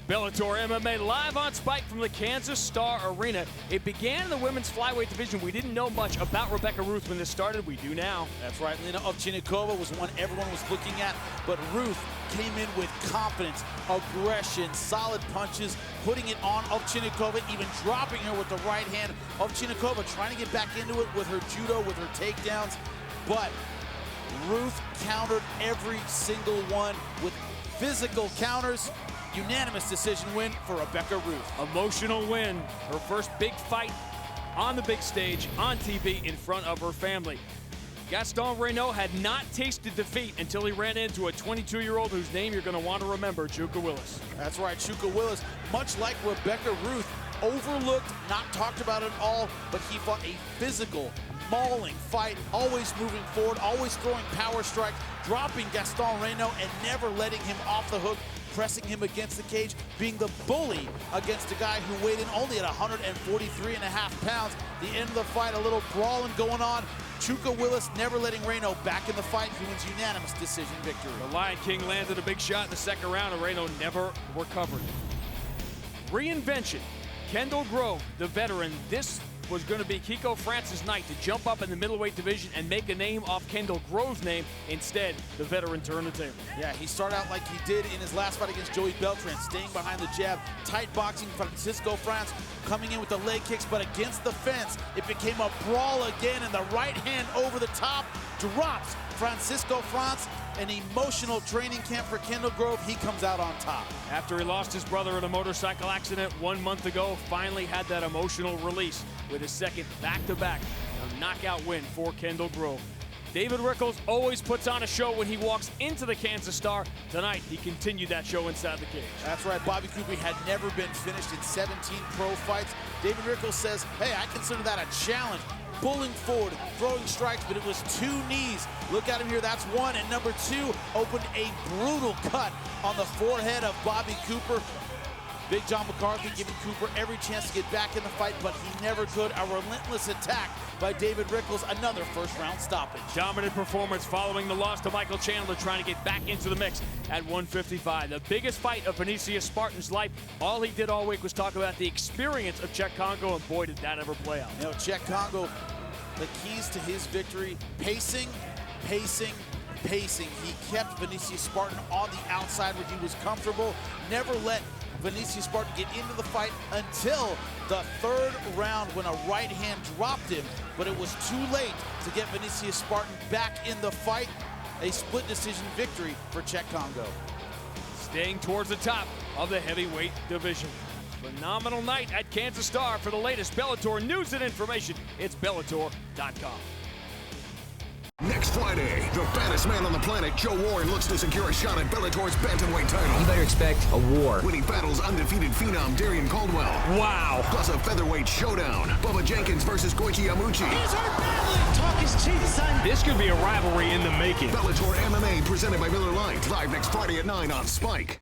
Bellator MMA live on Spike from the Kansas Star Arena. It began in the women's flyweight division. We didn't know much about Rebecca Ruth when this started. We do now. That's right. Lena Ovchinnikova was one everyone was looking at, but Ruth came in with confidence, aggression, solid punches, putting it on Ovchinnikova, even dropping her with the right hand. Ovchinnikova trying to get back into it with her judo, with her takedowns, but Ruth countered every single one with physical counters. Unanimous decision win for Rebecca Ruth. Emotional win. Her first big fight on the big stage, on TV, in front of her family. Gaston Reynaud had not tasted defeat until he ran into a 22-year-old whose name you're going to want to remember, Chuka Willis. That's right, Chuka Willis, much like Rebecca Ruth, overlooked, not talked about at all, but he fought a physical, mauling fight, always moving forward, always throwing power strikes, dropping Gaston Reynaud and never letting him off the hook, pressing him against the cage, being the bully against a guy who weighed in only at 143.5 pounds. The end of the fight, a little brawling going on. Chuka Willis never letting Reynaud back in the fight. He wins unanimous decision victory. The Lion King landed a big shot in the second round, and Reynaud never recovered. Reinvention. Kendall Grove, the veteran. This was going to be Kiko France's night to jump up in the middleweight division and make a name off Kendall Grove's name. Instead, the veteran turned the table. Yeah, he started out like he did in his last fight against Joey Beltran, staying behind the jab, tight boxing. Francisco France coming in with the leg kicks, but against the fence, it became a brawl again, and the right hand over the top drops Francisco France. An emotional training camp for Kendall Grove. He comes out on top. After he lost his brother in a motorcycle accident 1 month ago, finally had that emotional release with his second back-to-back knockout win for Kendall Grove. David Rickles always puts on a show when he walks into the Kansas Star. Tonight, he continued that show inside the cage. That's right. Bobby Cooper had never been finished in 17 pro fights. David Rickles says, hey, I consider that a challenge. Pulling forward, throwing strikes, but it was 2 knees. Look at him here, that's 1. And number 2 opened a brutal cut on the forehead of Bobby Cooper. Big John McCarthy giving Cooper every chance to get back in the fight, but he never could. A relentless attack by David Rickles, another first-round stoppage. Dominant performance following the loss to Michael Chandler, trying to get back into the mix at 155. The biggest fight of Vinicius Spartan's life. All he did all week was talk about the experience of Cheick Kongo, and boy, did that ever play out. You know, Cheick Kongo, the keys to his victory, pacing, pacing, pacing. He kept Vinicius Spartan on the outside where he was comfortable, never let Vinicius Spartan get into the fight until the 3rd round when a right hand dropped him, but it was too late to get Vinicius Spartan back in the fight. A split decision victory for Cheick Kongo. Staying towards the top of the heavyweight division. Phenomenal night at Kansas Star. For the latest Bellator news and information, it's Bellator.com. Next Friday, the fattest man on the planet, Joe Warren, looks to secure a shot at Bellator's bantamweight title. You better expect a war when he battles undefeated phenom Darian Caldwell. Wow. Plus a featherweight showdown. Bubba Jenkins versus Goichi Yamuchi. He's hurt badly. Talk is cheap, son. This could be a rivalry in the making. Bellator MMA presented by Miller Lite. Live next Friday at 9 on Spike.